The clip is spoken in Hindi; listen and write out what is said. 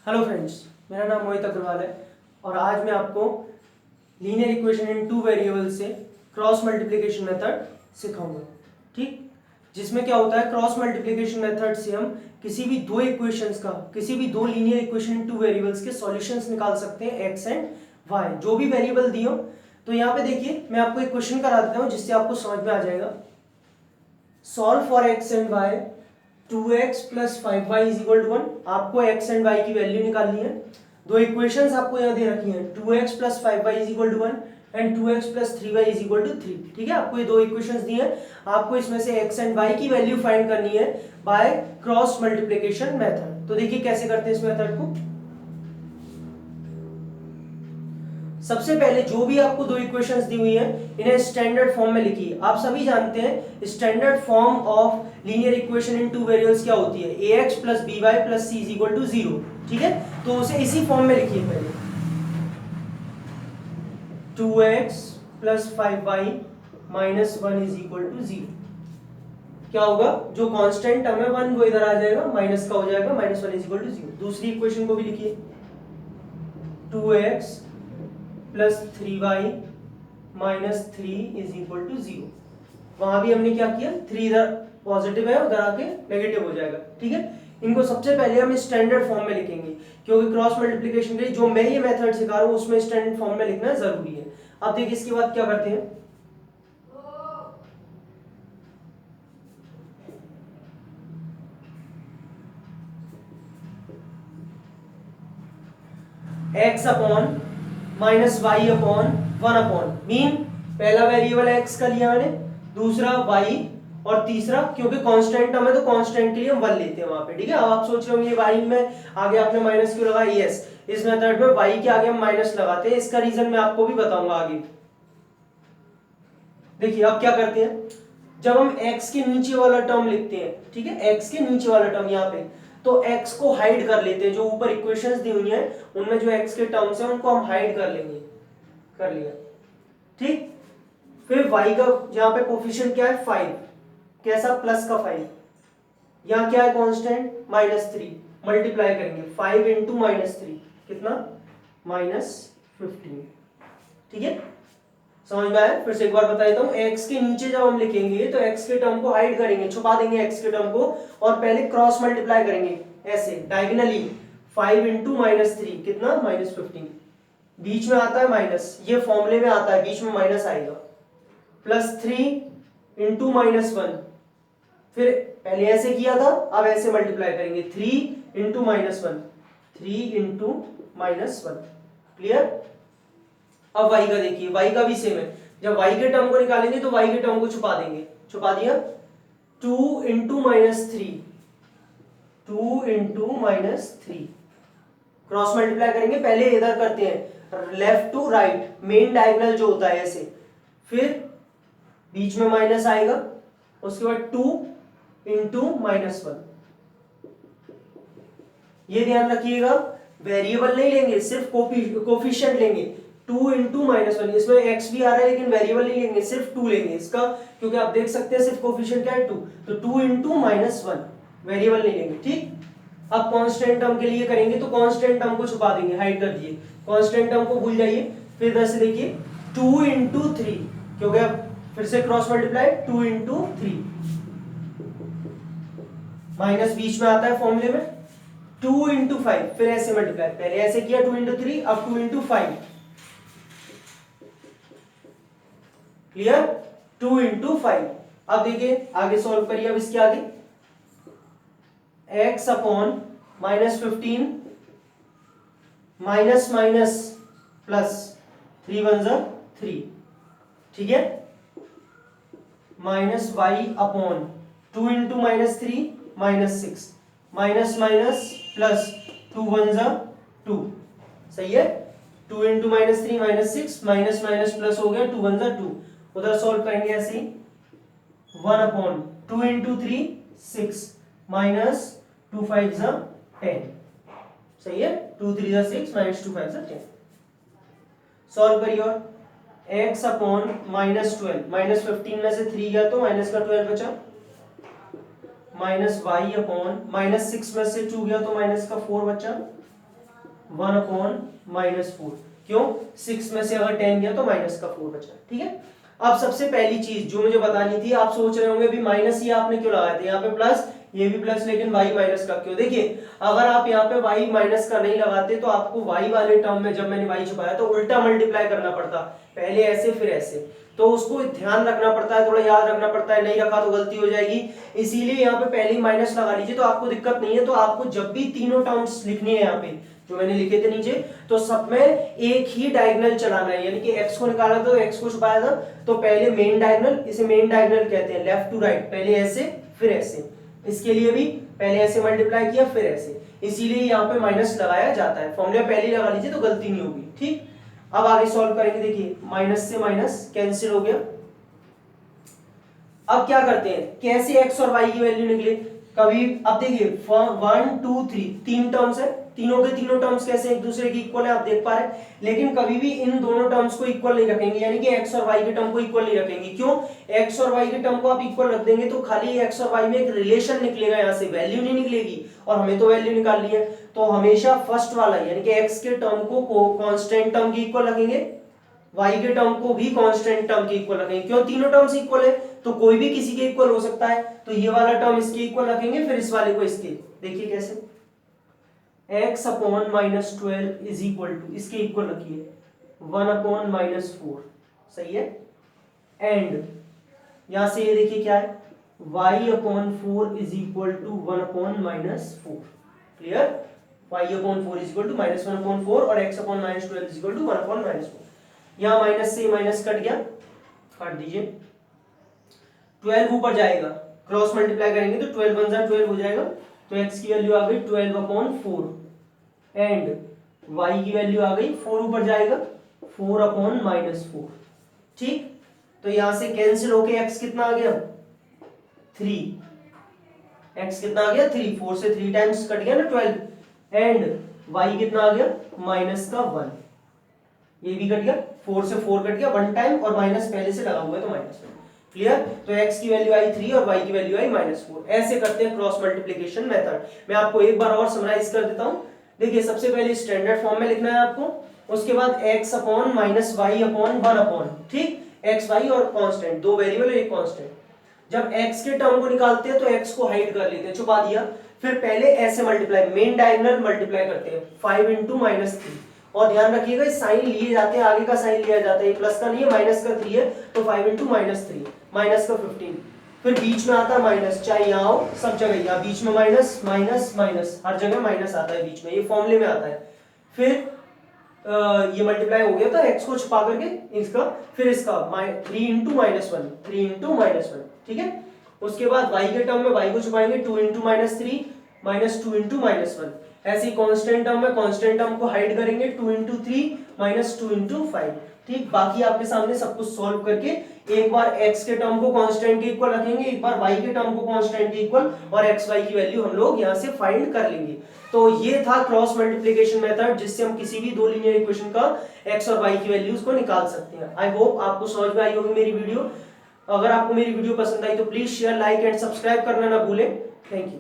हेलो फ्रेंड्स, मेरा नाम मोहित अग्रवाल है और आज मैं आपको linear equation in two variable से क्रॉस मल्टीप्लिकेशन मेथड सिखाऊंगा। ठीक, जिसमें क्या होता है, क्रॉस मल्टीप्लिकेशन मेथड से हम किसी भी दो इक्वेशंस का, किसी भी दो linear equation in two variables के सॉल्यूशंस निकाल सकते हैं, एक्स एंड वाई, जो भी वेरिएबल दिए हो। तो यहाँ पे देखिए, मैं आपको एक क्वेश्चन करा देता हूँ जिससे आपको समझ में आ जाएगा। Solve for x and y 2x plus 5y is equal to 1। आपको x एंड y की वैल्यू निकालनी है। दो इक्वेशंस आपको यहाँ दे रखी हैं, 2x plus 5y is equal to 1 and 2x plus 3y is equal to 3। ठीक है, आपको ये दो इक्वेशंस दी हैं। आपको इसमें से x एंड y की वैल्यू फाइंड करनी है बाय क्रॉस मल्टीप्लिकेशन मेथड। तो देखिए कैसे करते हैं इस मेथड को। सबसे पहले जो भी आपको दो इक्वेशंस दी हुई हैं, इन्हें स्टैंडर्ड फॉर्म में लिखिए। आप सभी जानते हैं standard form of linear equation in two variables क्या होती है, ax plus by plus c is equal to 0। ठीक है, तो उसे इसी फॉर्म में लिखिए पहले। 2x plus 5y minus 1 is equal to 0। क्या होगा, जो कांस्टेंट टर्म है 1 वो इधर आ जाएगा, माइनस का हो जाएगा, माइनस 1 इज इक्वल टू 0। दूसरी इक्वेशन को भी लिखिए, 2x plus 3y minus 3 is equal to 0। वहां भी हमने क्या किया, 3 इधर पॉजिटिव है, उधर आके नेगेटिव हो जाएगा। ठीक है, इनको सबसे पहले हम स्टैंडर्ड फॉर्म में लिखेंगे, क्योंकि क्रॉस मल्टीप्लिकेशन के लिए जो मैं ये मेथड सिखा रहा हूं उसमें स्टैंडर्ड फॉर्म में लिखना जरूरी है। अब देखिए इसके बाद क्या करते हैं, x upon minus y upon 1 upon mean, पहला वेरिएबल x का लिया मैंने, दूसरा y और तीसरा, क्योंकि कांस्टेंट टर्म है तो कांस्टेंट के लिए हम 1 लेते हैं वहां पे। ठीक है, अब आप सोच रहे होंगे y में आगे आपने माइनस क्यों लगा, यस, इस मेथड में y के आगे हम माइनस लगाते हैं, इसका रीजन मैं आपको भी बताऊंगा आगे। देखिए अब क्या करते हैं, जब हम x के नीचे वाला टर्म लिखते हैं, ठीक है, x के नीचे वाला टर्म यहाँ पे, तो x को हाइड कर लेते हैं। जो ऊपर इक्वेशंस दी हुई हैं उनमें जो x के टर्म्स हैं उनको हम हाइड कर लेंगे, कर लिया। ठीक, फिर y का यहाँ पे कोफिशिएंट क्या है, 5, कैसा, प्लस का 5, यहाँ क्या है कांस्टेंट, -3, मल्टीप्लाई करेंगे 5 इंटू -3 कितना, -15। ठीक है, समझ में आया। फिर से एक बार बता देता हूं, x के नीचे जब हम लिखेंगे तो x के टर्म को हाइड करेंगे, छुपा देंगे x के टर्म को, और पहले क्रॉस मल्टीप्लाई करेंगे ऐसे डायगोनली, 5 इंटू -3 कितना, -15, बीच में आता है माइनस, ये फॉर्मूले में आता है, बीच में माइनस आएगा, प्लस 3 इंटू -1, फिर पहले ऐसे किया था, अब ऐसे मल्टीप्लाई करेंगे, 3 इंटू -1, 3 इंटू -1। क्लियर। अब y का देखिए, y का भी सेम है, जब y के टर्म को निकालेंगे तो y के टर्म को छुपा देंगे, छुपा दिया, 2 इंटू -3, 2 इंटू -3, क्रॉस मल्टीप्लाई करेंगे, पहले इधर करते हैं left to right, main diagonal जो होता है ऐसे, फिर बीच में माइनस आएगा, उसके बाद 2 इंटू -1। ये ध्यान रखिएगा, वेरिएबल नहीं लेंगे, सिर्फ कोफिशिएंट लेंगे, 2 इंटू -1, इसमें x भी आ रहा है लेकिन वेरिएबल नहीं लेंगे, सिर्फ 2 लेंगे इसका, क्योंकि आप देख सकते हैं सिर्फ कोफिशिएंट क्या है, 2, तो 2 इंटू -1, वेरिएबल नहीं लेंगे। ठीक, अब कांस्टेंट टर्म के लिए करेंगे तो कांस्टेंट टर्म को छुपा देंगे, हाइड कर दिए, कांस्टेंट टर्म को भूल जाइए। फिर इधर से देखिए 2 इंटू 3, क्योंकि अब फिर से क्रॉस मल्टीप्लाई, 2 इंटू 3, माइनस बीच में आता है फॉर्मूले में, 2 इंटू 5, फिर ऐसे मल्टीप्लाई, पहले ऐसे किया 2 इंटू 3, अब 2 इंटू 5। Clear, 2 into 5। अब देखिए आगे सॉल्व करिए, अब इसके आगे x upon -15 minus minus plus 3 1 जा 3, ठीक है, minus y upon 2 into -3 -6, minus minus plus 2 1 जा 2, सही है, 2 इंटू -3 -6, माइनस माइनस प्लस हो गया, 2 1 जा 2, उधर सॉल्व करेंगे ऐसे ही, 1 अपॉन 2 इंटू 3 6, माइनस 2 5 जा 10, सही है, 2 3 जा 6, माइनस 2 5 जा 10। सॉल्व करिए, और x अपॉन -12, -15 में से 3 गया तो माइनस का 12 बचा, माइनस y अपॉन -6 में से 2 गया तो माइनस का 4 बचा, 1/-4। क्यों? 6 में से अगर 10 गया तो माइनस का 4 बचा। ठीक है, अब सबसे पहली चीज जो मुझे बतानी थी, आप सोच रहे होंगे भी माइनस ही आपने क्यों लगाए थे, यहाँ पे प्लस, ये भी प्लस, लेकिन y माइनस का क्यों? देखिए अगर आप यहाँ पे y माइनस का नहीं लगाते तो आपको y वाले टर्म में जब मैंने y छुपाया तो उल्टा मल्टीप्लाई करना पड़ता, पहले ऐसे फिर ऐसे, तो उसको ध्यान रखना पड़ता है, थोड़ा याद रखना पड़ता है, नहीं रखा तो गलती हो जाएगी। इसीलिए यहाँ पे पहले ही माइनस लगा लीजिए तो आपको दिक्कत नहीं है। तो आपको जब भी तीनों टर्म्स लिखनी है यहाँ पे जो मैंने लिखे थे नीचे, तो सब में एक ही डायगोनल चलाना है, यानी कि x को निकाला था तो x को छुपाया था तो पहले मेन डायगोनल, इसे मेन डायगोनल कहते हैं, लेफ्ट टू राइट, पहले ऐसे फिर ऐसे, इसके लिए भी पहले ऐसे मल्टीप्लाई किया फिर ऐसे, इसीलिए यहाँ पे माइनस लगाया जाता है। फॉर्मूला पहले ही लगा लीजिए तो गलती नहीं होगी। ठीक, अब आगे सॉल्व करेंगे। देखिए माइनस से माइनस कैंसिल हो गया। अब क्या करते हैं, कैसे x और y की वैल्यू निकले कभी, अब देखिए 1 2 3 तीन टर्म्स है, तीनों के तीनों टर्म्स कैसे एक दूसरे की इक्वल है आप देख पा रहे हैं, लेकिन कभी भी इन दोनों टर्म्स को इक्वल नहीं रखेंगे, यानी कि x और y के टर्म को इक्वल नहीं रखेंगे। क्यों? x और y के टर्म को आप इक्वल रख देंगे तो खाली x और y में एक रिलेशन निकलेगा, यहाँ से वैल्यू नहीं निकलेगी, और हमें तो वैल्यू निकालनी है। तो हमेशा फर्स्ट वाला यानी कि x के टर्म को कांस्टेंट टर्म की इक्वल रखेंगे, y के टर्म को भी कांस्टेंट टर्म की इक्वल रखेंगे। क्यों? तीनों टर्म्स इक्वल है तो कोई भी किसी के इक्वल हो सकता है, तो ये वाला टर्म इसके इक्वल रखेंगे, फिर इस वाले को इसके। देखिए कैसे, x/-12 इज इक्वल टू, इसके इक्वल रखिए 1/-4, सही है। एंड यहां से ये देखिए क्या है, y/4 is equal to 1/-4। Clear? y/4 is equal to -1/4 और x/-12 इज इक्वल टू 1/-4। यहां माइनस से माइनस कट गया, काट दीजिए। 12 ऊपर जाएगा, क्रॉस मल्टीप्लाई करेंगे तो 12 × 12 हो जाएगा, तो x की वैल्यू आ गई 12/4 एंड y की वैल्यू आ गई 4 ऊपर जाएगा 4/-4। ठीक, तो यहां से कैंसिल होके x कितना आ गया 3, x कितना आ गया 3, 4 से 3 टाइम्स कट गया ना 12, एंड y कितना आ गया -1, ये भी कट गया, 4 से 4 कट गया 1 टाइम, और माइनस पहले से लगा हुआ है तो -1। क्लियर? तो x की वैल्यू आई 3 और y की वैल्यू आई -4। ऐसे करते हैं क्रॉस मल्टीप्लिकेशन मेथड। मैं आपको एक बार और समराइज कर देता हूं। देखिए सबसे पहले स्टैंडर्ड फॉर्म में लिखना है आपको, उसके बाद x/-y/1, ठीक, x y और कांस्टेंट, दो वेरिएबल और एक कांस्टेंट। जब x के टर्म को निकालते हैं तो x को हाइड कर लेते हैं, छुपा दिया, फिर पहले ऐसे मल्टीप्लाई, मेन डायगोनल मल्टीप्लाई करते हैं 5 × -3, और ध्यान रखिएगा साइन लिए जाते हैं, आगे का साइन लिया जाता है, प्लस का नहीं है माइनस का 3 है, तो 5 × -3 माइनस का 15, फिर बीच में आता है माइनस, चाहे यहाँ हो सब जगह, यहाँ बीच में माइनस माइनस माइनस, हर जगह माइनस आता है बीच में, ये फॉर्मूले में आता है। फिर ये मल्टीप्लाई हो गया था, x को छुपा करके इसका, फिर इसका 3 × -1, 3 × -1, ठीक है। उसके बाद y के टर्म में y को छुपाएंगे 2 × -3 -2 × -1, ऐसे कांस्टेंट टर्म में कांस्टेंट टर्म को हाइड करेंगे 2 × 3 -2 × 5, ठीक। बाकी आपके सामने सब कुछ सॉल्व करके एक बार x के टर्म को कांस्टेंट के इक्वल रखेंगे, एक बार y के टर्म को कांस्टेंट के इक्वल, और x y की वैल्यू हम लोग यहां से फाइंड कर लेंगे। तो ये था क्रॉस मल्टीप्लिकेशन मेथड, जिससे हम किसी भी दो लीनियर इक्वेशन का x और y की वैल्यूज को निकाल सकते हैं। आई होप आपको समझ में आई होगी मेरी वीडियो। अगर आपको मेरी वीडियो पसंद आई तो please share, like and subscribe करना ना भूलें। Thank you.